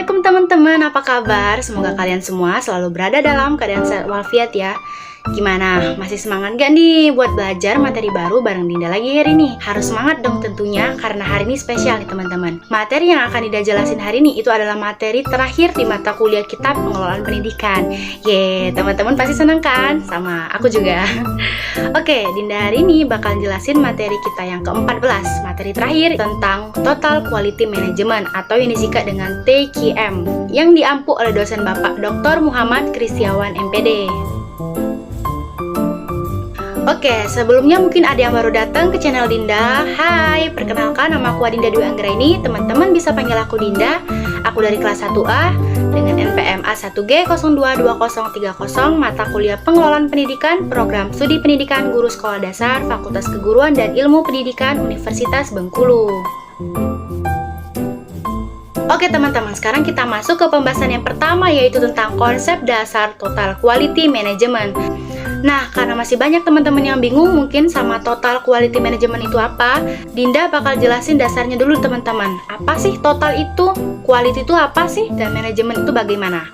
Assalamualaikum teman-teman, apa kabar? Semoga kalian semua selalu berada dalam keadaan sehat walafiat ya. Gimana? Masih semangat gak nih buat belajar materi baru bareng Dinda lagi hari ini? Harus semangat dong tentunya, karena hari ini spesial nih teman-teman. Materi yang akan Dinda jelasin hari ini itu adalah materi terakhir di mata kuliah kita pengelolaan pendidikan. Yeay, teman-teman pasti senang kan? Sama aku juga. Oke, Dinda hari ini bakal jelasin materi kita yang ke-14, materi terakhir tentang Total Quality Management atau yang disingkat dengan TQM, yang diampu oleh dosen Bapak Dr. Muhammad Kristiawan MPD. Oke, sebelumnya mungkin ada yang baru datang ke channel Dinda. Hai, perkenalkan nama aku Adinda Dwi Anggraini. Teman-teman bisa panggil aku Dinda. Aku dari kelas 1A dengan NPM A1G022030 mata kuliah pengelolaan pendidikan, program studi pendidikan guru sekolah dasar, Fakultas Keguruan dan Ilmu Pendidikan Universitas Bengkulu. Oke teman-teman, sekarang kita masuk ke pembahasan yang pertama, yaitu tentang konsep dasar Total Quality Management. Nah, karena masih banyak teman-teman yang bingung mungkin sama Total Quality Management itu apa, Dinda bakal jelasin dasarnya dulu teman-teman. Apa sih total itu? Quality itu apa sih? Dan manajemen itu bagaimana?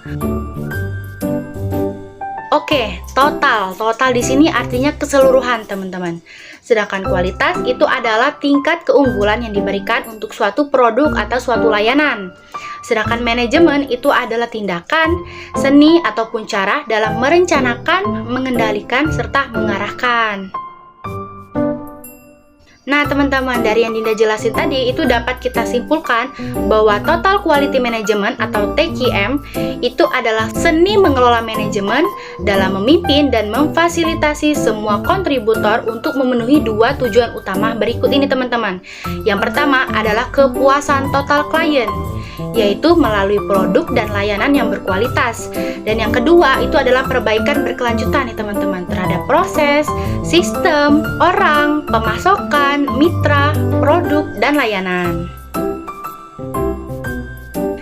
Oke, total. Total di sini artinya keseluruhan teman-teman. Sedangkan kualitas itu adalah tingkat keunggulan yang diberikan untuk suatu produk atau suatu layanan. Sedangkan manajemen itu adalah tindakan, seni ataupun cara dalam merencanakan, mengendalikan, serta mengarahkan. Nah teman-teman, dari yang Dinda jelasin tadi itu dapat kita simpulkan bahwa Total Quality Management atau TQM itu adalah seni mengelola manajemen dalam memimpin dan memfasilitasi semua kontributor untuk memenuhi dua tujuan utama berikut ini teman-teman. Yang pertama adalah kepuasan total klien, yaitu melalui produk dan layanan yang berkualitas. Dan yang kedua itu adalah perbaikan berkelanjutan nih teman-teman terhadap proses, sistem, orang, pemasokan, mitra, produk, dan layanan.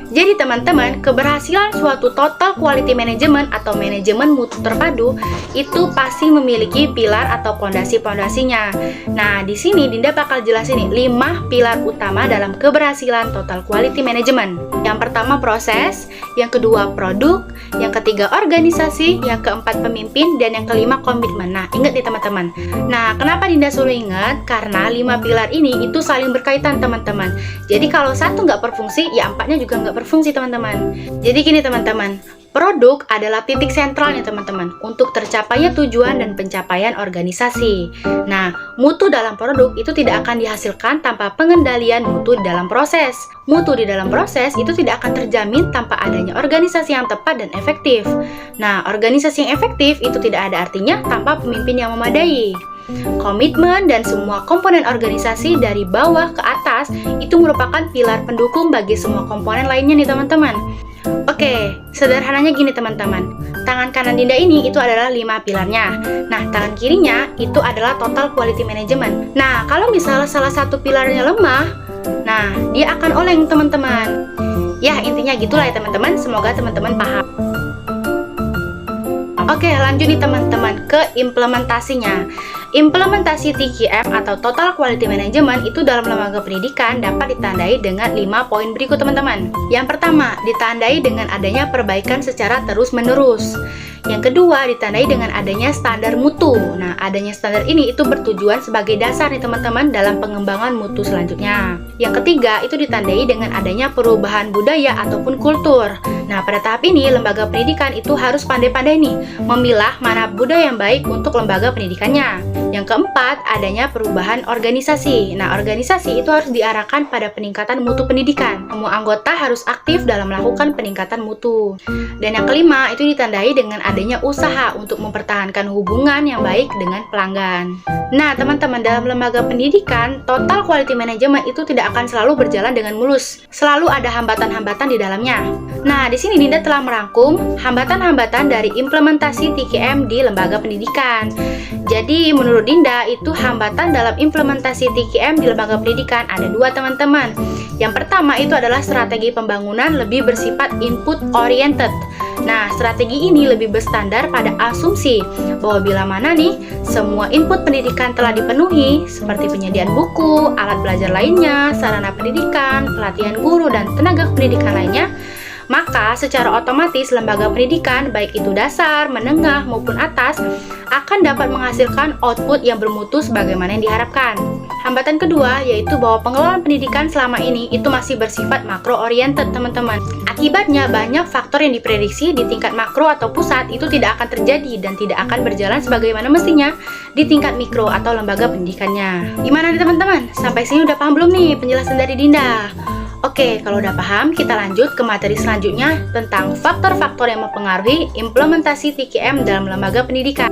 Jadi teman-teman, keberhasilan suatu Total Quality Management atau manajemen mutu terpadu itu pasti memiliki pilar atau pondasi-pondasinya. Nah, di sini Dinda bakal jelasin nih 5 pilar utama dalam keberhasilan Total Quality Management. Yang pertama proses, yang kedua produk, yang ketiga organisasi, yang keempat pemimpin, dan yang kelima komitmen. Nah, ingat nih teman-teman. Nah, kenapa Dinda suruh ingat? Karena 5 pilar ini itu saling berkaitan teman-teman. Jadi kalau satu nggak berfungsi, ya empatnya juga nggak berfungsi teman-teman. Jadi gini teman-teman, produk adalah titik sentralnya teman-teman untuk tercapainya tujuan dan pencapaian organisasi. Nah, mutu dalam produk itu tidak akan dihasilkan tanpa pengendalian mutu dalam proses. Mutu di dalam proses itu tidak akan terjamin tanpa adanya organisasi yang tepat dan efektif. Nah, organisasi yang efektif itu tidak ada artinya tanpa pemimpin yang memadai. Komitmen dan semua komponen organisasi dari bawah ke atas itu merupakan pilar pendukung bagi semua komponen lainnya nih teman-teman. Oke, sederhananya gini teman-teman. Tangan kanan Dinda ini itu adalah 5 pilarnya. Nah, tangan kirinya itu adalah Total Quality Management. Nah, kalau misalnya salah satu pilarnya lemah, nah dia akan oleng teman-teman. Ya, intinya gitulah ya teman-teman. Semoga teman-teman paham. Oke, lanjut nih teman-teman ke implementasinya. Implementasi TQM atau Total Quality Management itu dalam lembaga pendidikan dapat ditandai dengan 5 poin berikut teman-teman. Yang pertama, ditandai dengan adanya perbaikan secara terus-menerus. Yang kedua, ditandai dengan adanya standar mutu. Nah, adanya standar ini itu bertujuan sebagai dasar nih teman-teman dalam pengembangan mutu selanjutnya. Yang ketiga, itu ditandai dengan adanya perubahan budaya ataupun kultur. Nah, pada tahap ini lembaga pendidikan itu harus pandai-pandai nih memilah mana budaya yang baik untuk lembaga pendidikannya. Yang keempat, adanya perubahan organisasi. Nah, organisasi itu harus diarahkan pada peningkatan mutu pendidikan. Semua anggota harus aktif dalam melakukan peningkatan mutu. Dan yang kelima, itu ditandai dengan adanya usaha untuk mempertahankan hubungan yang baik dengan pelanggan. Nah, teman-teman, dalam lembaga pendidikan, Total Quality Management itu tidak akan selalu berjalan dengan mulus. Selalu ada hambatan-hambatan di dalamnya. Nah, di sini Dinda telah merangkum hambatan-hambatan dari implementasi TQM di lembaga pendidikan. Jadi, menurut Dinda, itu hambatan dalam implementasi TQM di lembaga pendidikan ada 2 teman-teman. Yang pertama itu adalah strategi pembangunan lebih bersifat input oriented. Nah, strategi ini lebih berstandar pada asumsi bahwa bila mana nih semua input pendidikan telah dipenuhi seperti penyediaan buku, alat belajar lainnya, sarana pendidikan, pelatihan guru dan tenaga pendidikan lainnya, Maka secara otomatis lembaga pendidikan baik itu dasar, menengah maupun atas akan dapat menghasilkan output yang bermutu sebagaimana yang diharapkan. Hambatan kedua yaitu bahwa pengelolaan pendidikan selama ini itu masih bersifat makro-oriented teman-teman. Akibatnya banyak faktor yang diprediksi di tingkat makro atau pusat itu tidak akan terjadi dan tidak akan berjalan sebagaimana mestinya di tingkat mikro atau lembaga pendidikannya. Gimana nih teman-teman? Sampai sini udah paham belum nih penjelasan dari Dinda? Oke, kalau udah paham, kita lanjut ke materi selanjutnya tentang faktor-faktor yang mempengaruhi implementasi TKM dalam lembaga pendidikan.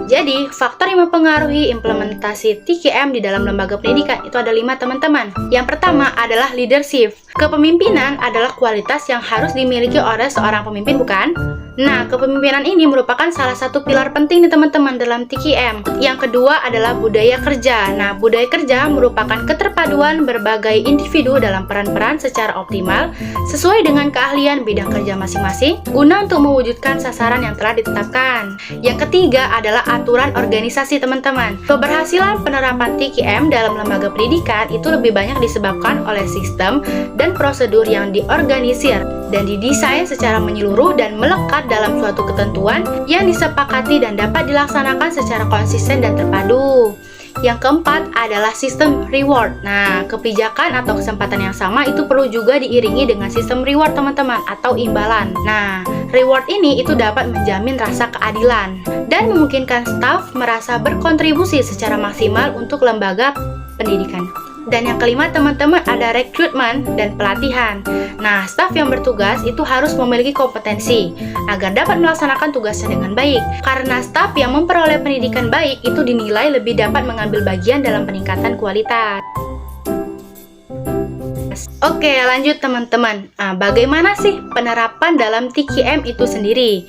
Jadi, faktor yang mempengaruhi implementasi TKM di dalam lembaga pendidikan itu ada 5 teman-teman. Yang pertama adalah leadership. Kepemimpinan adalah kualitas yang harus dimiliki oleh seorang pemimpin, bukan? Nah, kepemimpinan ini merupakan salah satu pilar penting nih teman-teman dalam TKM. Yang kedua adalah budaya kerja. Nah, budaya kerja merupakan keterpaduan berbagai individu dalam peran-peran secara optimal sesuai dengan keahlian bidang kerja masing-masing guna untuk mewujudkan sasaran yang telah ditetapkan. Yang ketiga adalah aturan organisasi teman-teman. Keberhasilan penerapan TKM dalam lembaga pendidikan itu lebih banyak disebabkan oleh sistem dan prosedur yang diorganisir dan didesain secara menyeluruh dan melekat dalam suatu ketentuan yang disepakati dan dapat dilaksanakan secara konsisten dan terpadu. Yang keempat adalah sistem reward. Nah, kebijakan atau kesempatan yang sama itu perlu juga diiringi dengan sistem reward teman-teman atau imbalan. Nah, reward ini itu dapat menjamin rasa keadilan dan memungkinkan staf merasa berkontribusi secara maksimal untuk lembaga pendidikan. Dan yang kelima teman-teman ada rekrutmen dan pelatihan. Nah, staf yang bertugas itu harus memiliki kompetensi agar dapat melaksanakan tugasnya dengan baik. Karena staf yang memperoleh pendidikan baik itu dinilai lebih dapat mengambil bagian dalam peningkatan kualitas. Oke, lanjut teman-teman. Nah, bagaimana sih penerapan dalam TKM itu sendiri?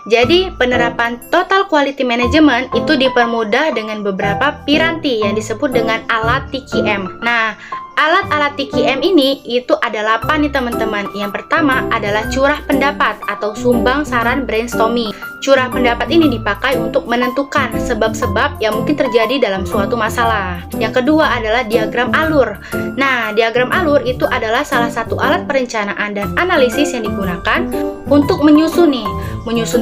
Jadi, penerapan Total Quality Management itu dipermudah dengan beberapa piranti yang disebut dengan alat TKM. Nah, alat-alat TKM ini itu ada 8 nih teman-teman. Yang pertama adalah curah pendapat atau sumbang saran brainstorming. Curah pendapat ini dipakai untuk menentukan sebab-sebab yang mungkin terjadi dalam suatu masalah. Yang kedua adalah diagram alur. Nah, diagram alur itu adalah salah satu alat perencanaan dan analisis yang digunakan untuk menyusun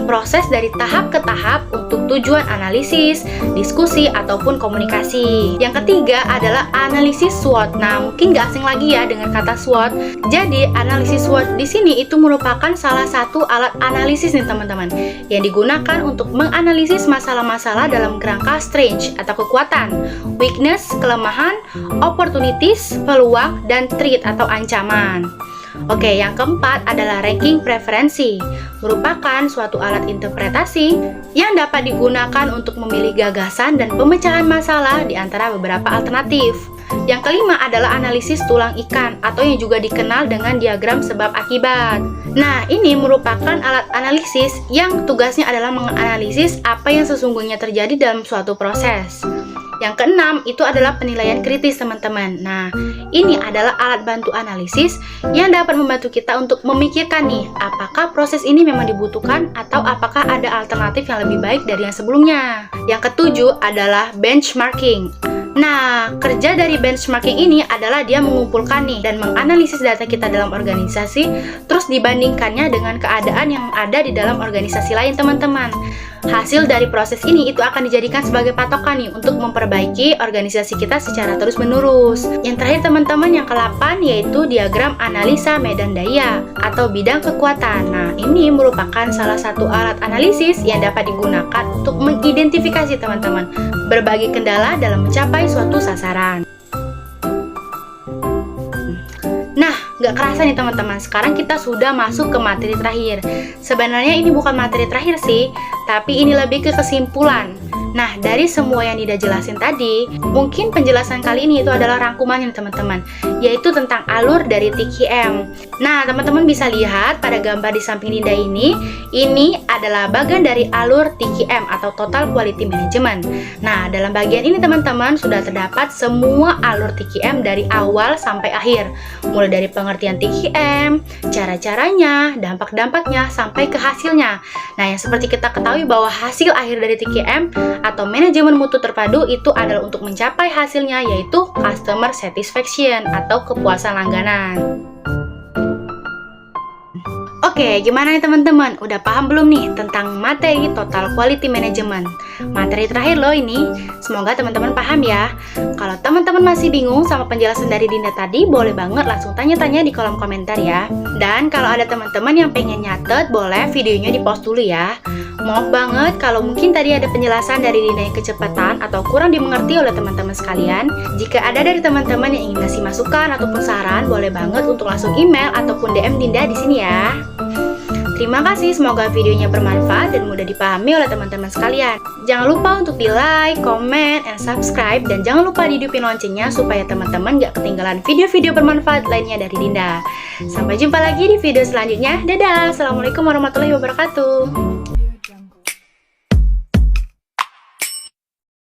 proses dari tahap ke tahap untuk tujuan analisis, diskusi, ataupun komunikasi. Yang ketiga adalah analisis SWOT. Nah, mungkin gak asing lagi ya dengan kata SWOT. Jadi, analisis SWOT di sini itu merupakan salah satu alat analisis nih teman-teman, yang digunakan untuk menganalisis masalah-masalah dalam kerangka strength atau kekuatan, weakness, kelemahan, opportunities, peluang, dan threat atau ancaman. Oke, yang keempat adalah ranking preferensi. Merupakan suatu alat interpretasi yang dapat digunakan untuk memilih gagasan dan pemecahan masalah di antara beberapa alternatif. Yang kelima adalah analisis tulang ikan atau yang juga dikenal dengan diagram sebab akibat. Nah, ini merupakan alat analisis yang tugasnya adalah menganalisis apa yang sesungguhnya terjadi dalam suatu proses. Yang keenam itu adalah penilaian kritis teman-teman. Nah, ini adalah alat bantu analisis yang dapat membantu kita untuk memikirkan nih, apakah proses ini memang dibutuhkan atau apakah ada alternatif yang lebih baik dari yang sebelumnya. Yang ketujuh adalah benchmarking. Nah, kerja dari benchmarking ini adalah dia mengumpulkan nih dan menganalisis data kita dalam organisasi, terus dibandingkannya dengan keadaan yang ada di dalam organisasi lain teman-teman. Hasil dari proses ini itu akan dijadikan sebagai patokan nih untuk memperbaiki organisasi kita secara terus-menerus. Yang terakhir teman-teman, yang ke-8 yaitu diagram analisa medan daya atau bidang kekuatan. Nah, ini merupakan salah satu alat analisis yang dapat digunakan untuk mengidentifikasi teman-teman berbagai kendala dalam mencapai suatu sasaran. Nah, gak kerasa nih teman-teman, sekarang kita sudah masuk ke materi terakhir. Sebenarnya ini bukan materi terakhir sih, tapi ini lebih ke kesimpulan. Nah, dari semua yang Dinda jelasin tadi, mungkin penjelasan kali ini itu adalah rangkumannya teman-teman, yaitu tentang alur dari TKM. Nah, teman-teman bisa lihat pada gambar di samping Dinda ini adalah bagian dari alur TKM atau Total Quality Management. Nah, dalam bagian ini teman-teman sudah terdapat semua alur TKM dari awal sampai akhir, mulai dari pengertian TKM, cara-caranya, dampak-dampaknya, sampai ke hasilnya. Nah, yang seperti kita ketahui bahwa hasil akhir dari TKM atau manajemen mutu terpadu itu adalah untuk mencapai hasilnya, yaitu customer satisfaction atau kepuasan langganan. Oke, gimana nih teman-teman? Udah paham belum nih tentang materi Total Quality Management? Materi terakhir loh ini. Semoga teman-teman paham ya. Kalau teman-teman masih bingung sama penjelasan dari Dinda tadi, boleh banget langsung tanya-tanya di kolom komentar ya. Dan kalau ada teman-teman yang pengen nyatet, boleh videonya di-pause dulu ya. Maaf banget kalau mungkin tadi ada penjelasan dari Dinda yang kecepatan atau kurang dimengerti oleh teman-teman sekalian. Jika ada dari teman-teman yang ingin ngasih masukan ataupun saran, boleh banget untuk langsung email ataupun DM Dinda di sini ya. Terima kasih, semoga videonya bermanfaat dan mudah dipahami oleh teman-teman sekalian. Jangan lupa untuk di like, comment, and subscribe, dan jangan lupa dihidupin loncengnya supaya teman-teman gak ketinggalan video-video bermanfaat lainnya dari Dinda. Sampai jumpa lagi di video selanjutnya. Dadah, Assalamualaikum warahmatullahi wabarakatuh.